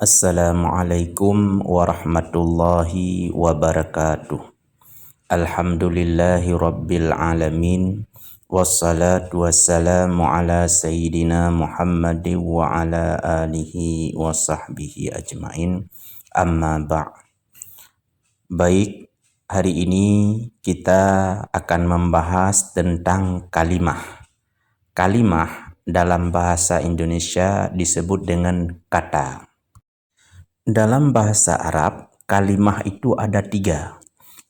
Assalamualaikum warahmatullahi wabarakatuh. Alhamdulillahi rabbil alamin. Wassalatu wassalamu ala sayyidina Muhammadin wa ala alihi wa sahbihi ajmain. Amma ba'. Baik, hari ini kita akan membahas tentang kalimah. Kalimah dalam bahasa Indonesia disebut dengan kata. Dalam bahasa Arab, kalimah itu ada 3.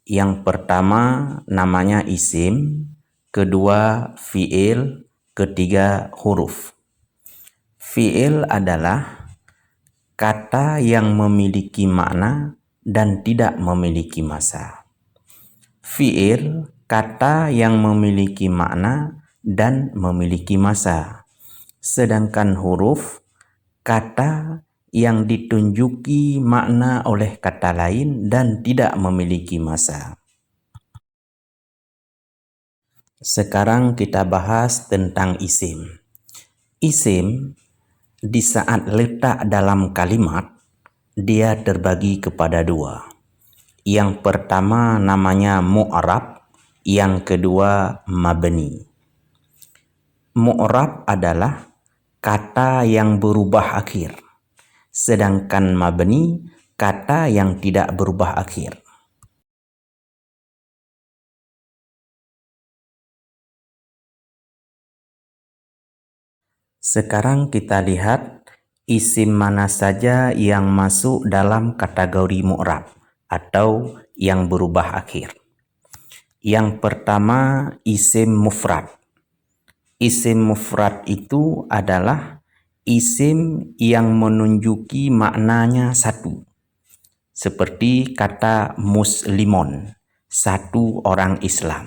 Yang pertama namanya isim, kedua fi'il, ketiga huruf. Fi'il adalah kata yang memiliki makna dan tidak memiliki masa. Fi'il kata yang memiliki makna dan memiliki masa. Sedangkan huruf kata yang ditunjuki makna oleh kata lain dan tidak memiliki masa. Sekarang kita bahas tentang isim. Isim di saat letak dalam kalimat, dia terbagi kepada 2. Yang pertama namanya mu'rab, yang kedua mabni. Mu'rab adalah kata yang berubah akhir. Sedangkan mabni kata yang tidak berubah akhir. Sekarang kita lihat isim mana saja yang masuk dalam kategori mu'rab atau yang berubah akhir. Yang pertama isim mufrad. Isim mufrad itu adalah isim yang menunjuki maknanya satu. Seperti kata muslimon, satu orang Islam.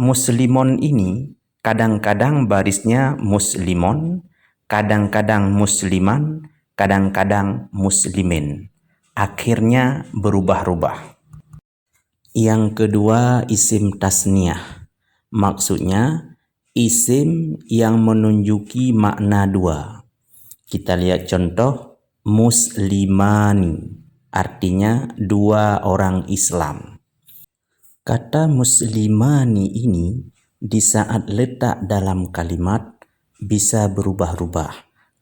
Muslimon ini kadang-kadang barisnya muslimon, kadang-kadang musliman, kadang-kadang muslimin. Akhirnya berubah-ubah. Yang kedua isim tasniyah. Maksudnya isim yang menunjuki makna 2. Kita lihat contoh muslimani, artinya 2 orang Islam. Kata muslimani ini di saat letak dalam kalimat bisa berubah-ubah.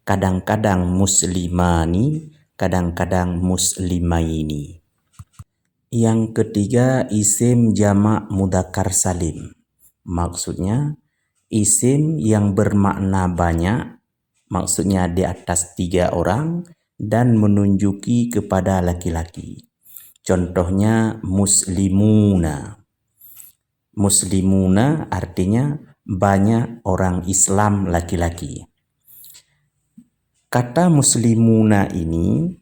Kadang-kadang muslimani, kadang-kadang muslimaini. Yang ketiga isim jamak mudzakkar salim. Maksudnya isim yang bermakna banyak, maksudnya di atas 3 orang dan menunjuki kepada laki-laki. Contohnya muslimuna. Muslimuna artinya banyak orang Islam laki-laki. Kata muslimuna ini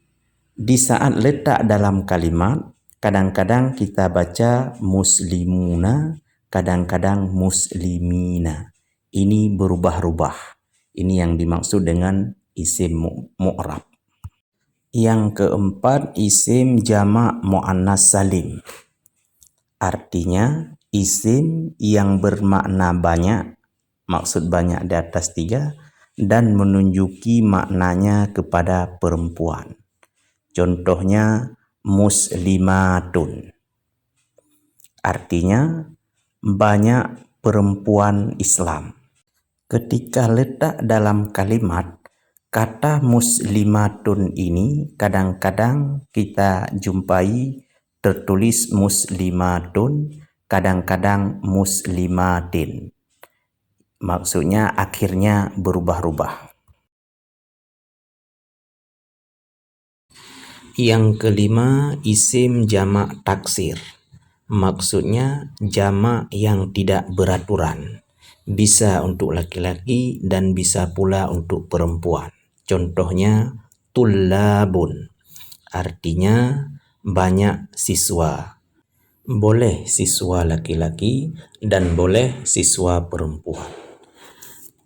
di saat letak dalam kalimat, kadang-kadang kita baca muslimuna, kadang-kadang muslimina. Ini berubah-ubah. Ini yang dimaksud dengan isim mu'rab. Yang keempat isim jamak muannas salim. Artinya isim yang bermakna banyak, maksud banyak di atas 3, dan menunjuki maknanya kepada perempuan. Contohnya muslimatun. Artinya banyak perempuan Islam. Ketika letak dalam kalimat, kata muslimatun ini kadang-kadang kita jumpai tertulis muslimatun, kadang-kadang muslimatin. Maksudnya akhirnya berubah-ubah. Yang kelima isim jamak taksir. Maksudnya jamak yang tidak beraturan. Bisa untuk laki-laki dan bisa pula untuk perempuan. Contohnya tullabun. Artinya banyak siswa. Boleh siswa laki-laki dan boleh siswa perempuan.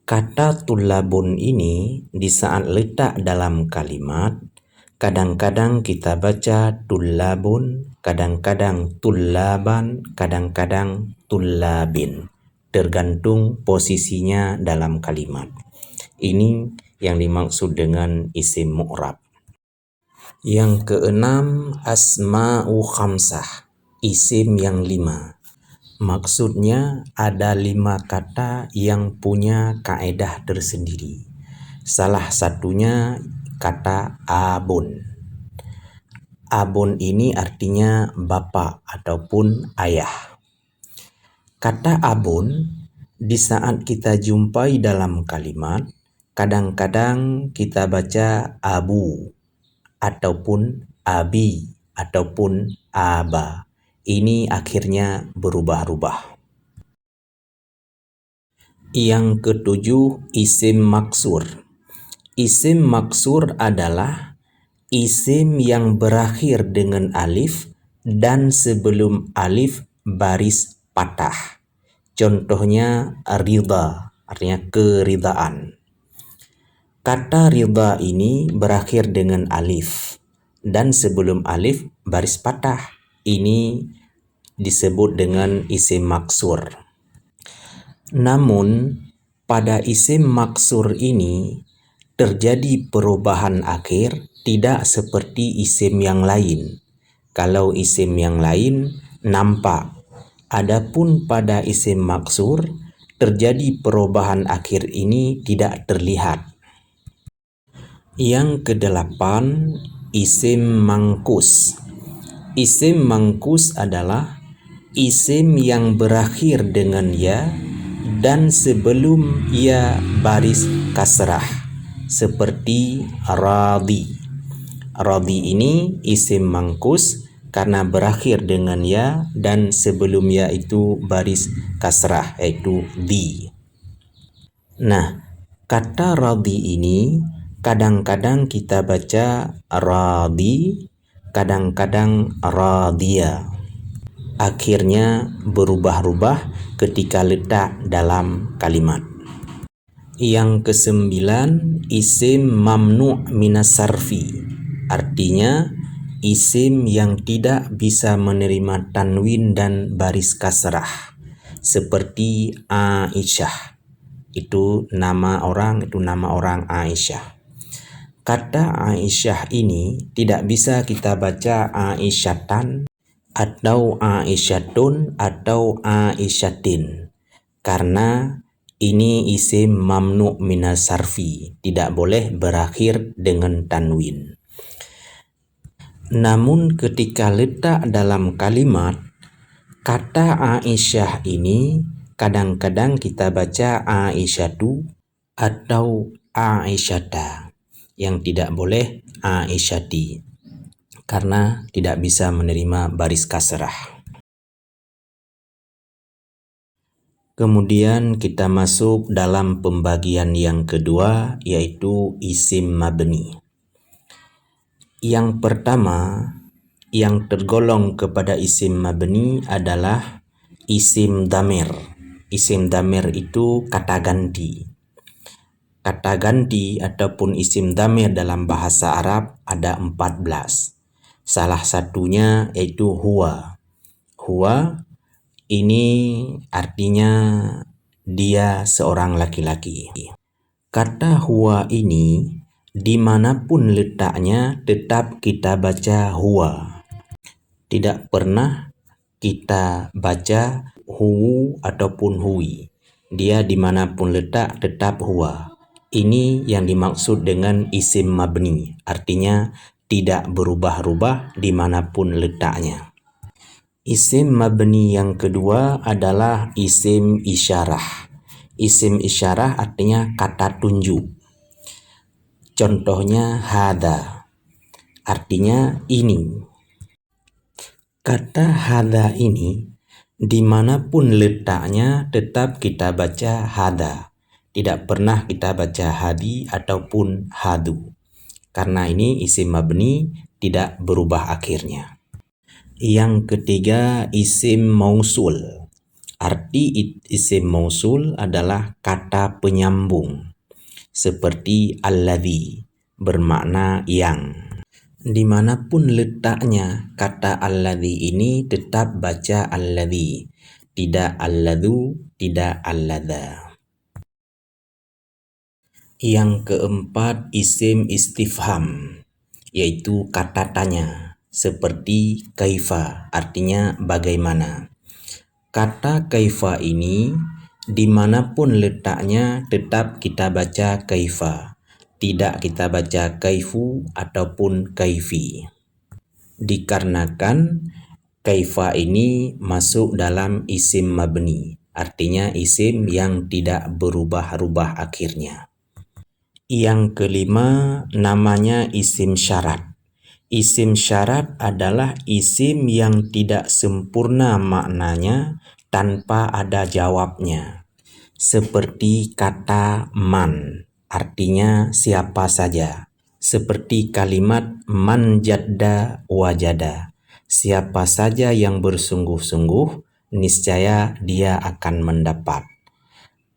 Kata tullabun ini di saat letak dalam kalimat, kadang-kadang kita baca tullabun, kadang-kadang tullaban, kadang-kadang tullabin. Tergantung posisinya dalam kalimat. Ini yang dimaksud dengan isim mu'rab. Yang keenam, asma'u khamsah, isim yang 5. Maksudnya ada 5 kata yang punya kaedah tersendiri. Salah satunya kata abun. Abun ini artinya bapak ataupun ayah. Kata abun di saat kita jumpai dalam kalimat, kadang-kadang kita baca abu ataupun abi ataupun aba. Ini akhirnya berubah-ubah. Yang ketujuh, isim maksur. Isim maksur adalah isim yang berakhir dengan alif dan sebelum alif baris patah. Contohnya ridha, artinya keridaan. Kata ridha ini berakhir dengan alif dan sebelum alif baris patah. Ini disebut dengan isim maksur. Namun pada isim maksur ini terjadi perubahan akhir tidak seperti isim yang lain. Kalau isim yang lain nampak, adapun pada isim maksur terjadi perubahan akhir ini tidak terlihat. Yang kedelapan, isim mangkus. Isim mangkus adalah isim yang berakhir dengan ya dan sebelum ya baris kasrah, seperti radhi. Radhi ini isim mangkus karena berakhir dengan ya dan sebelum ya itu baris kasrah, yaitu di. Nah, kata radhi ini kadang-kadang kita baca radhi, kadang-kadang radhiya. Akhirnya berubah-ubah ketika letak dalam kalimat. Yang kesembilan, isim mamnu' minas sarfi. Artinya isim yang tidak bisa menerima tanwin dan baris kasrah, seperti Aisyah. Itu nama orang Aisyah. Kata Aisyah ini tidak bisa kita baca Aisyatan atau Aisyatun atau Aisyatin, karena ini isim mamnu' minas sarfi, tidak boleh berakhir dengan tanwin. Namun ketika letak dalam kalimat, kata Aisyah ini kadang-kadang kita baca Aisyatu atau Aisyata, yang tidak boleh Aisyati, karena tidak bisa menerima baris kasrah. Kemudian kita masuk dalam pembagian yang kedua, yaitu isim mabni. Yang pertama yang tergolong kepada isim mabni adalah isim damir. Isim damir itu kata ganti. Kata ganti ataupun isim damir dalam bahasa Arab ada 14. Salah satunya yaitu huwa. Huwa ini artinya dia seorang laki-laki. Kata huwa ini dimanapun letaknya tetap kita baca huwa. Tidak pernah kita baca hu ataupun hui. Dia dimanapun letak tetap huwa. Ini yang dimaksud dengan isim mabni, artinya tidak berubah-ubah dimanapun letaknya. Isim mabni yang kedua adalah isim isyarah. Isim isyarah artinya kata tunjuk. Contohnya hada, artinya ini. Kata hada ini dimanapun letaknya tetap kita baca hada. Tidak pernah kita baca hadi ataupun hadu, karena ini isim mabni tidak berubah akhirnya. Yang ketiga, isim mausul. Arti isim mausul adalah kata penyambung, seperti alladhi, bermakna yang. Dimanapun letaknya kata alladhi ini tetap baca alladhi, tidak alladhu, tidak alladha. Yang keempat, isim istifham. yaitu kata tanya, seperti kaifa, artinya bagaimana. Kata kaifa ini dimanapun letaknya tetap kita baca kaifa, tidak kita baca kaifu ataupun kaifi. Dikarenakan kaifa ini masuk dalam isim mabni, artinya isim yang tidak berubah-ubah akhirnya. Yang kelima namanya isim syarat. Isim syarat adalah isim yang tidak sempurna maknanya tanpa ada jawabnya. Seperti kata man, artinya siapa saja. Seperti kalimat man jadda wajada. Siapa saja yang bersungguh-sungguh, niscaya dia akan mendapat.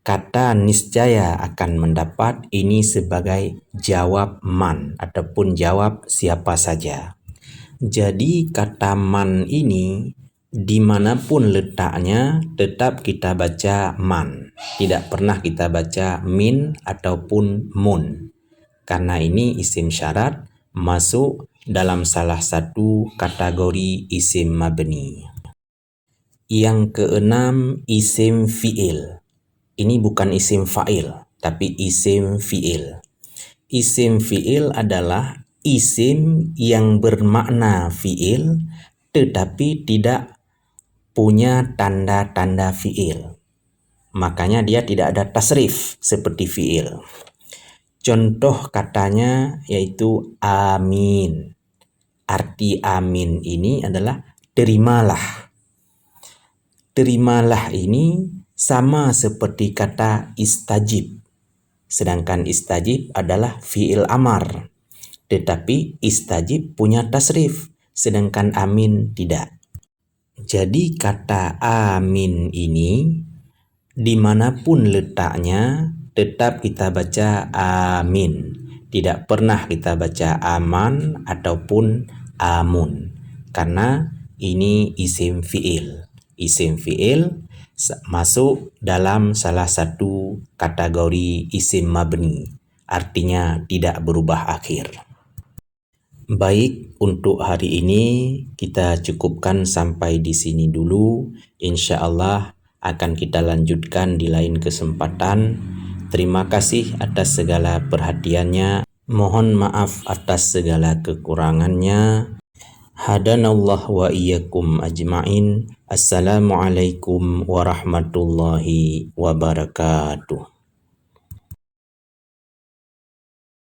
Kata niscaya akan mendapat ini sebagai jawab man ataupun jawab siapa saja. Jadi kata man ini dimanapun letaknya tetap kita baca man. Tidak pernah kita baca min ataupun mun. Karena ini isim syarat masuk dalam salah satu kategori isim mabni. Yang keenam isim fi'il. Ini bukan isim fa'il, tapi isim fi'il. Isim fi'il adalah isim yang bermakna fi'il tetapi tidak punya tanda-tanda fi'il. Makanya dia tidak ada tasrif seperti fi'il. Contoh katanya yaitu amin. Arti amin ini adalah terimalah. Terimalah ini sama seperti kata istajib. Sedangkan istajib adalah fi'il amar. Tetapi istajib punya tasrif, sedangkan amin tidak. Jadi kata amin ini dimanapun letaknya tetap kita baca amin. Tidak pernah kita baca aman ataupun amun. Karena ini isim fi'il. Isim fi'il masuk dalam salah satu kategori isim mabni, artinya tidak berubah akhir. Baik, untuk hari ini kita cukupkan sampai di sini dulu. Insya Allah akan kita lanjutkan di lain kesempatan. Terima kasih atas segala perhatiannya. Mohon maaf atas segala kekurangannya. Hadanallah wa iyyakum ajma'in. Assalamualaikum warahmatullahi wabarakatuh.